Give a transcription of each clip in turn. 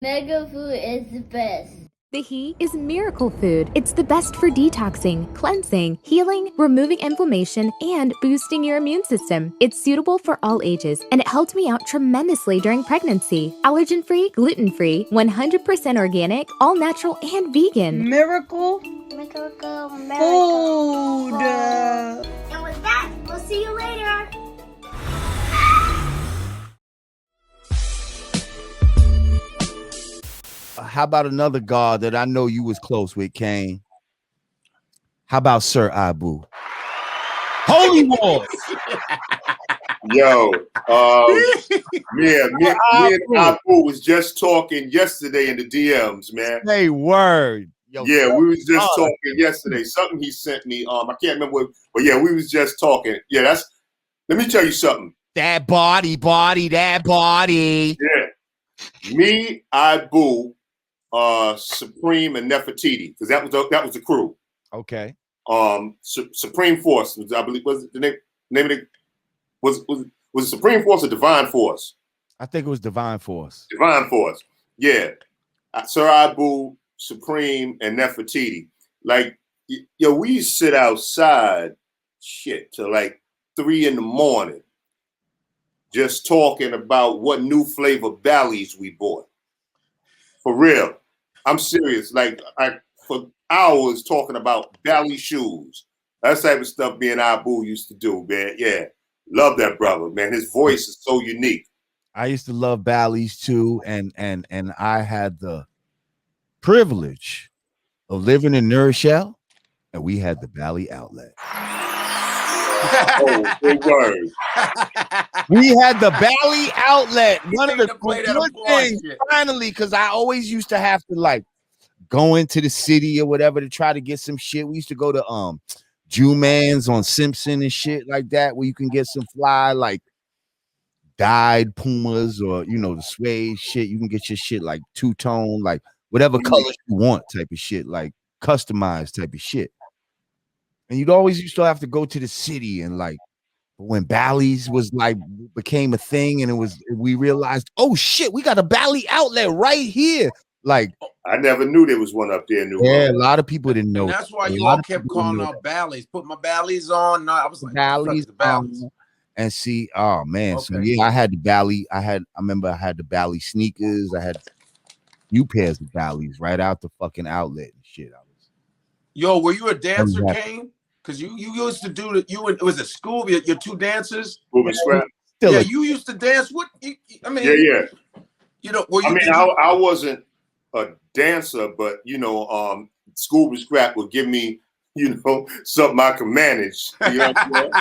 Mega food is the best. The He is miracle food. It's the best for detoxing, cleansing, healing, removing inflammation, and boosting your immune system. It's suitable for all ages, and it helped me out tremendously during pregnancy. Allergen-free, gluten-free, 100% organic, all natural, and vegan. Miracle Miracle food. And with that, we'll see you later. How about another God that I know you was close with, Kane? How about Sir Abu? Holy Wars. Yo, me and Abu was just talking yesterday in the DMs, man. Hey, word. Yo, yeah, we was just talking yesterday. Something he sent me. I can't remember what, but yeah, we was just talking. Yeah, let me tell you something. That body, that body. Yeah. Me, Abu, Supreme, and Nefertiti, because that was the crew. Okay. Supreme Force, I believe, was the name of it. Was Supreme Force or Divine Force? I think it was Divine Force. Divine Force. Yeah. Sir Abu, Supreme, and Nefertiti. Like, yo, we sit outside till like 3 a.m. just talking about what new flavor Bally's we bought. For real. I'm serious. Like, for hours talking about Bally shoes. That type of stuff me and Abu used to do, man. Yeah. Love that brother, man. His voice is so unique. I used to love Bally's too, and I had the privilege of living in New Rochelle, and we had the Bally outlet. Oh, big word. We had the Bally outlet. One of the good things, finally, because I always used to have to like go into the city or whatever to try to get some shit. We used to go to Jew-Man's on Simpson and shit like that, where you can get some fly like dyed Pumas or the suede shit. You can get your shit like two-tone, like whatever colors you want type of shit, like customized type of shit. And you'd always used to have to go to the city, and like when Bally's was like became a thing, and we realized, oh shit, we got a Bally outlet right here. Like, I never knew there was one up there in New York. A lot of people didn't know. And that's why you all kept calling out Bally's. Put my Bally's on. No, I was like, Bally's. And see, oh man, okay. So yeah, I had the Bally. I remember I had the Bally sneakers. I had new pairs of Bally's right out the fucking outlet and shit. Yo, were you a dancer, Kane? Because you used to do it was at school. Your two dancers. Yeah, you used to dance. What? I mean, yeah. Were you, I wasn't a dancer, but Scuba Scrap would give me, something I can manage. You know what I'm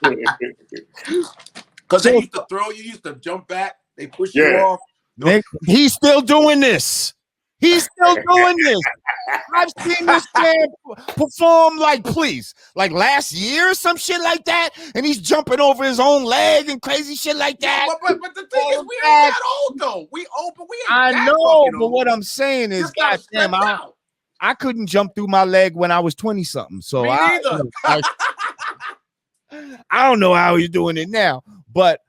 saying? Because they used to throw you, used to jump back, they push you off. Nick, he's still doing this. He's still doing this. I've seen this man perform like last year or some shit like that, and he's jumping over his own leg and crazy shit like that. But the thing is, we ain't that old though. We old, but we ain't I know, but what I'm saying is, goddamn, I couldn't jump through my leg when I was 20 something. So Me neither. I don't know how he's doing it now, but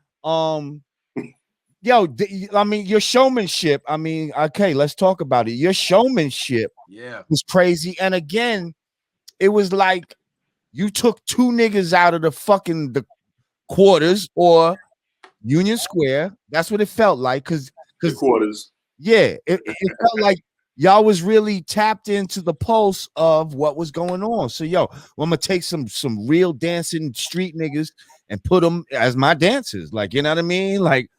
yo, I mean, your showmanship. I mean, okay, let's talk about it. Your showmanship, was crazy. And again, it was like you took two niggas out of the quarters or Union Square. That's what it felt like. Because quarters. Yeah, it felt like y'all was really tapped into the pulse of what was going on. So, yo, I'm gonna take some real dancing street niggas and put them as my dancers. Like, you know what I mean? Like,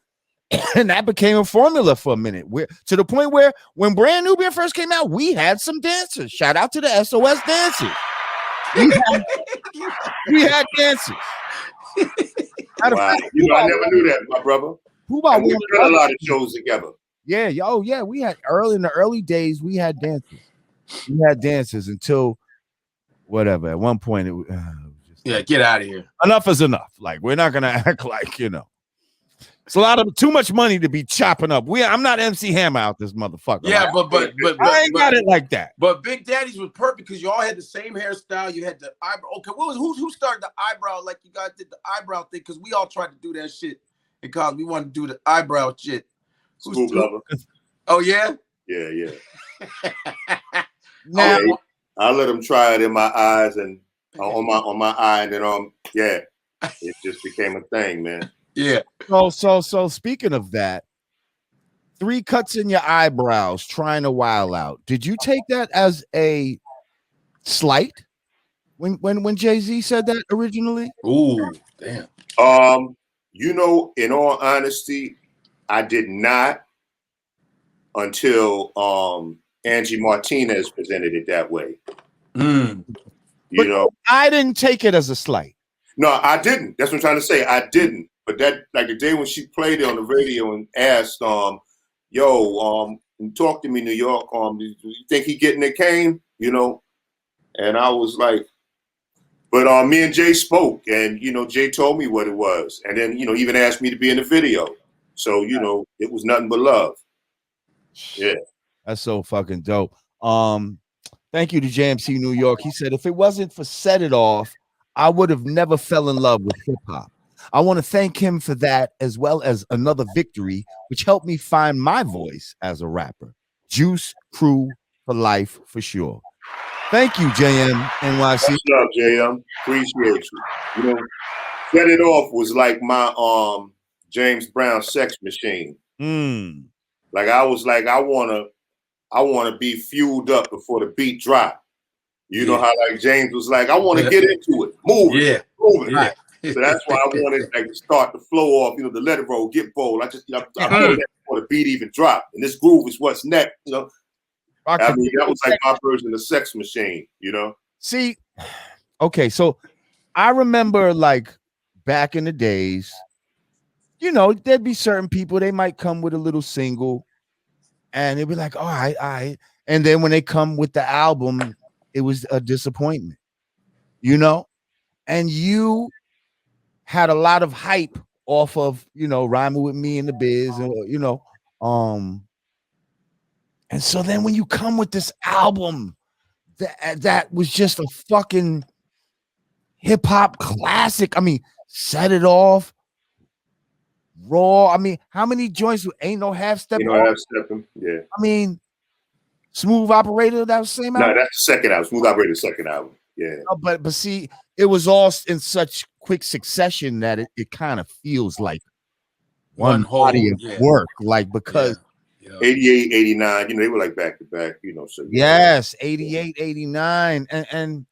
and that became a formula for a minute. To the point where when Brand New Beer first came out, we had some dancers. Shout out to the SOS dancers. We had dancers. Wow. I never knew that, my brother. We did a lot of shows together. Yeah, yeah. We had in the early days, we had dancers. We had dancers until whatever. At one point, it was just get out of here. Enough is enough. Like, we're not gonna act like it's a lot of too much money to be chopping up. I'm not MC Hammer out this motherfucker. Yeah, right? but I ain't got it like that. But Big Daddy's was perfect because you all had the same hairstyle. You had the eyebrow. Okay, who started the eyebrow like you guys did the eyebrow thing? Because we all tried to do that shit in college. We wanted to do the eyebrow shit. Oh yeah. Yeah. Now, yeah, I let him try it in my eyes and on my eye, and then yeah, it just became a thing, man. Yeah. So speaking of that, 3 cuts in your eyebrows, trying to wild out. Did you take that as a slight when Jay-Z said that originally? Ooh, damn. In all honesty, I did not until Angie Martinez presented it that way. I didn't take it as a slight. No, I didn't. That's what I'm trying to say. I didn't. But that, like the day when she played it on the radio and asked, talk to me, New York. Do you think he getting it, Kane? And I was like, but me and Jay spoke, and Jay told me what it was, and then even asked me to be in the video. So it was nothing but love. Yeah, that's so fucking dope. Thank you to JMC New York. He said, if it wasn't for Set It Off, I would have never fell in love with hip hop. I want to thank him for that, as well as Another Victory, which helped me find my voice as a rapper. Juice Crew for life, for sure. Thank you, JM NYC. What's up, JM? Appreciate you. Set It Off was like my James Brown Sex Machine. Like I was like, I wanna be fueled up before the beat drop. You know how like James was like, I want to get into it, move it. Right. So that's why I wanted to start the flow off, the let it roll, get bold. I feel that before the beat even drop. And this groove is what's next, I mean, that was like my version of Sex Machine, See, okay, so I remember like back in the days, there'd be certain people, they might come with a little single and they'd be like, all right. And then when they come with the album, it was a disappointment, and you had a lot of hype off of, Rhyming With Me in the Biz, and, and so then when you come with this album that was just a fucking hip hop classic, I mean, Set It Off, Raw. I mean, how many joints Ain't No Half Stepping? Yeah. I mean, Smooth Operator, that was the same album? No, that's the second album. Smooth Operator, second album. Yeah. No, but see, it was all in such quick succession that it kind of feels like one body of work, like because 88, 89, they were like back to back, so yes, 88, 89, and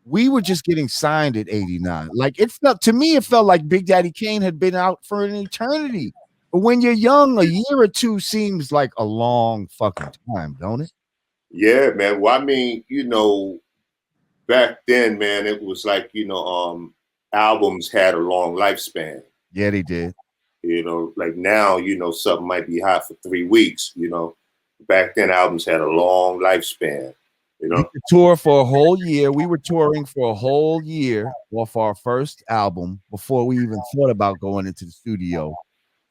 we were just getting signed at 89. Like it felt like Big Daddy Kane had been out for an eternity. But when you're young, a year or two seems like a long fucking time, don't it? Yeah, man. Well, I mean, back then, man, it was like, albums had a long lifespan. Yeah, they did. Like now, something might be hot for 3 weeks, Back then, albums had a long lifespan, We could tour for a whole year. We were touring for a whole year off our first album before we even thought about going into the studio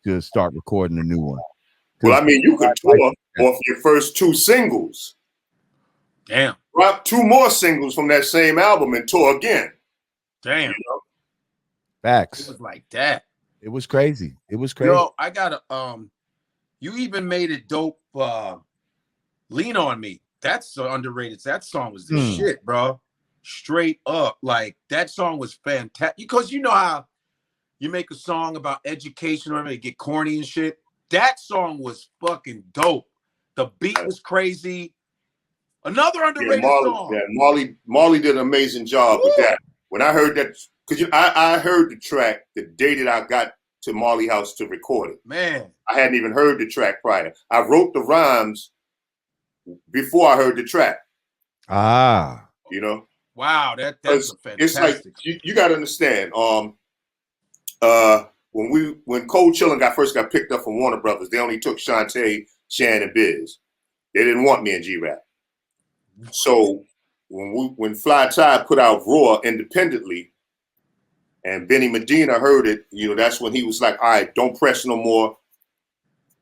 to start recording a new one. Well, I mean, you could tour off your first 2 singles. Damn. Drop 2 more singles from that same album and tour again. Damn. Facts. It was like that. It was crazy. Yo, I got you even made it dope. Lean On Me. That's so underrated. That song was the shit, bro. Straight up. Like that song was fantastic. Because you know how you make a song about education or they get corny and shit. That song was fucking dope. The beat was crazy. Another underrated song. Yeah, Marley did an amazing job with that. When I heard that, because I heard the track the day that I got to Marley House to record it. Man, I hadn't even heard the track prior. I wrote the rhymes before I heard the track. Ah, Wow, that's fantastic. It's like you got to understand. When Cold Chillin' first got picked up from Warner Brothers, they only took Shantae, Shan, and Biz. They didn't want me and G-Rap. So when Fly Tide put out Raw independently, and Benny Medina heard it, that's when he was like, all right, don't press no more.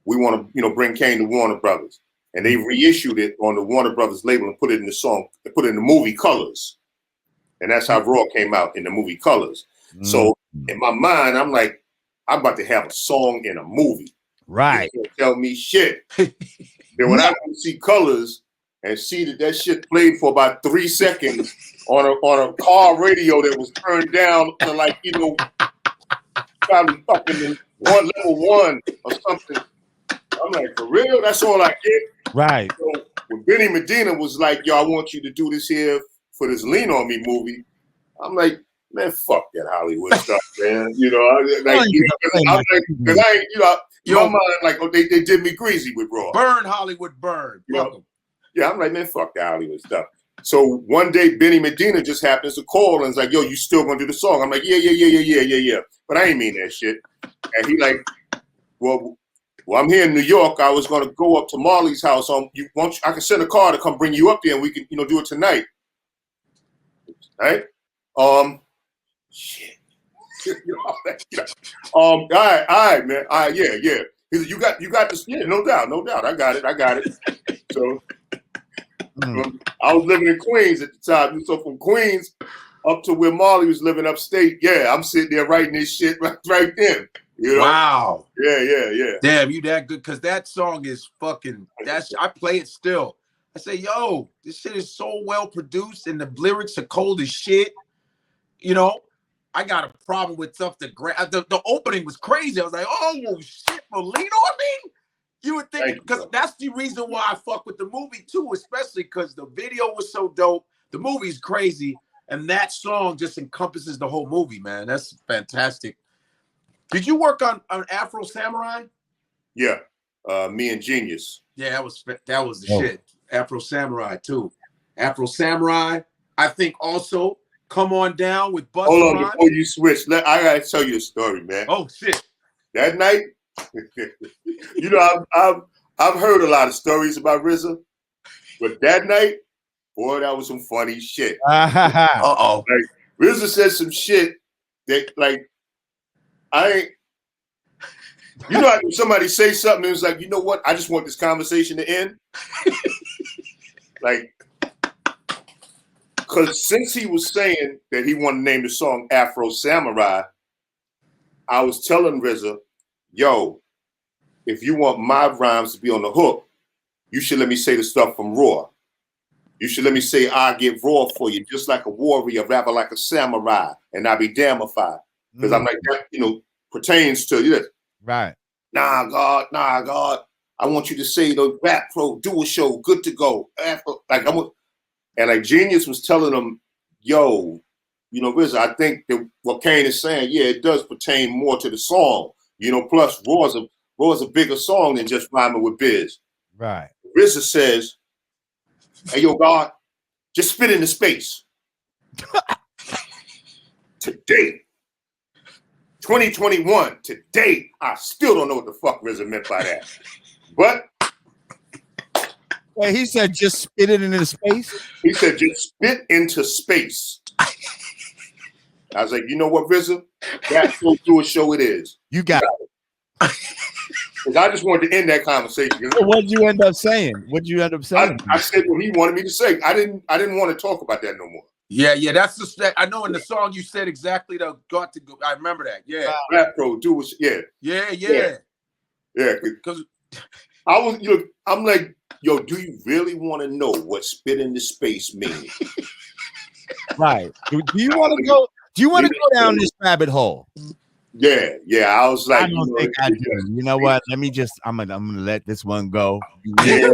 We want to, bring Kane to Warner Brothers. And they reissued it on the Warner Brothers label and put it in the song, they put it in the movie Colors. And that's how Raw came out, in the movie Colors. So in my mind, I'm like, I'm about to have a song in a movie. Right. You can't tell me shit. Then when I go see Colors and see that shit played for about 3 seconds on a car radio that was turned down to like, you know, probably fucking level 1 or something. I'm like, for real? That's all I get? Right. So when Benny Medina was like, yo, I want you to do this here for this Lean On Me movie, I'm like, man, fuck that Hollywood stuff, man. You know, because I ain't, you know, my mind, like, oh, they did me greasy with Raw. Burn Hollywood, burn. You know? Yeah, I'm like, man, fuck the Hollywood stuff. So one day, Benny Medina just happens to call and is like, yo, you still gonna do the song? I'm like, yeah. But I ain't mean that shit. And he like, well, I'm here in New York. I was gonna go up to Marley's house. I can send a car to come bring you up there, and we can, you know, do it tonight. Right? Shit. All right, man. Yeah. He said, you got this. Yeah, no doubt. I got it. So I was living in Queens at the time. So from Queens up to where Marley was living upstate, yeah, I'm sitting there writing this shit right then. You know? Wow. Yeah. Damn, you that good? Because that song is fucking. I play it still. I say, yo, this shit is so well produced, and the lyrics are cold as shit. You know, I got a problem with stuff. The opening was crazy. I was like, oh shit, Lean On Me. You would think, because that's the reason why I fuck with the movie too, especially because the video was so dope. The movie's crazy, and that song just encompasses the whole movie, man. That's fantastic. Did you work on Afro Samurai? Yeah, me and Genius. Yeah, that was the shit. Afro Samurai too. Afro Samurai. I think also Come On Down with Busta. Hold on, before you switch, I gotta tell you a story, man. Oh shit! That night, you know, I've heard a lot of stories about RZA, but that night, boy, that was some funny shit. Uh-oh. Like RZA said some shit that, like, I ain't. You know, when somebody say something, and it's like, you know what? I just want this conversation to end. Like, because since he was saying that he wanted to name the song Afro Samurai, I was telling RZA, yo, if you want my rhymes to be on the hook, you should let me say the stuff from Raw. You should let me say, I get raw for you, just like a warrior, rather like a samurai, and I be damified. Because I'm like, that, you know, pertains to this. Right. Nah, God. I want you to say the rap pro, do a show, good to go. Afro, like and like Genius was telling him, yo, you know, RZA, I think that what Kane is saying, yeah, it does pertain more to the song. You know, plus Raw's a bigger song than just rhyming with Biz. Right. RZA says, hey, yo, God, just spit into space. Today, 2021, today, I still don't know what the fuck RZA meant by that. But he said just spit it into space? He said just spit into space. I was like, you know what, RZA? That's what do a show it is. You got it. Because I just wanted to end that conversation. So what did you end up saying? I said what he wanted me to say. I didn't want to talk about that no more. Yeah, that's the. I know in the song you said exactly the got to go. I remember that. Yeah, rap pro do it. Yeah. Because I'm like, yo, do you really want to know what spit into space means? Right. Do you want to go? Do you want to go down this rabbit hole? Yeah. I was like, I don't think I do. You know what? I'm gonna let this one go. Yeah.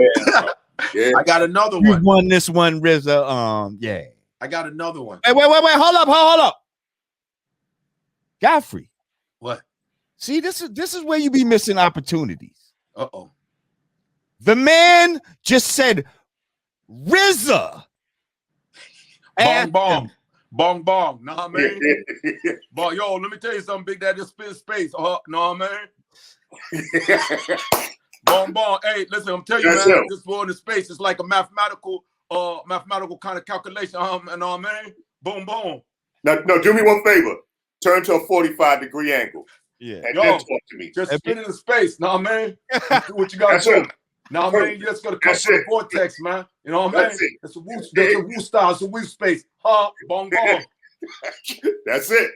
I got another one. You won this one, RZA. Yeah. I got another one. Hey, wait. Hold up. Godfrey. What? See, this is where you be missing opportunities. Uh-oh. The man just said RZA. Bong. Nah, man. But yo, let me tell you something, Big Daddy. Spin space. Nah, man. Bong. Hey, listen, I'm telling you, man. This world in space is like a mathematical kind of calculation. Man. Boom. Now, do me one favor. Turn to a 45-degree angle. Yeah. And then talk to me. Just spin into space. Nah, man. Do what you got to do. Nah, man, you just gotta come to the vortex, man. You know what I mean? That's a woo style. It's a woo space. Bong. That's it.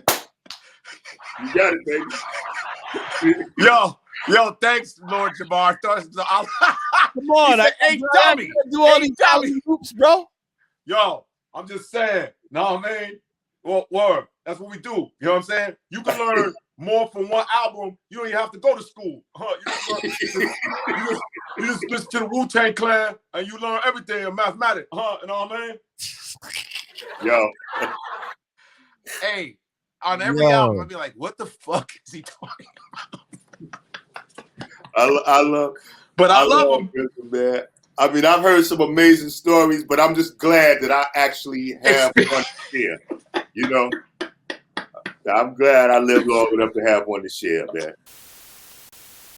You got it, baby. Yo, Yo, thanks, Lord Jamar. Come on, said, hey, dummy. Do all Hey, these dummy. hoops, bro. Yo, I'm just saying. No, man. Well, word. That's what we do. You know what I'm saying? You can learn more from one album. You don't even have to go to school. Huh? You just listen to the Wu-Tang Clan and you learn everything in mathematics. Huh? You know what I mean? Yo. Hey, on every album, I'll be like, what the fuck is he talking about? I love him. RZA, man. I mean, I've heard some amazing stories, but I'm just glad that I actually have one to share. You know, I'm glad I lived long enough to have one to share, man.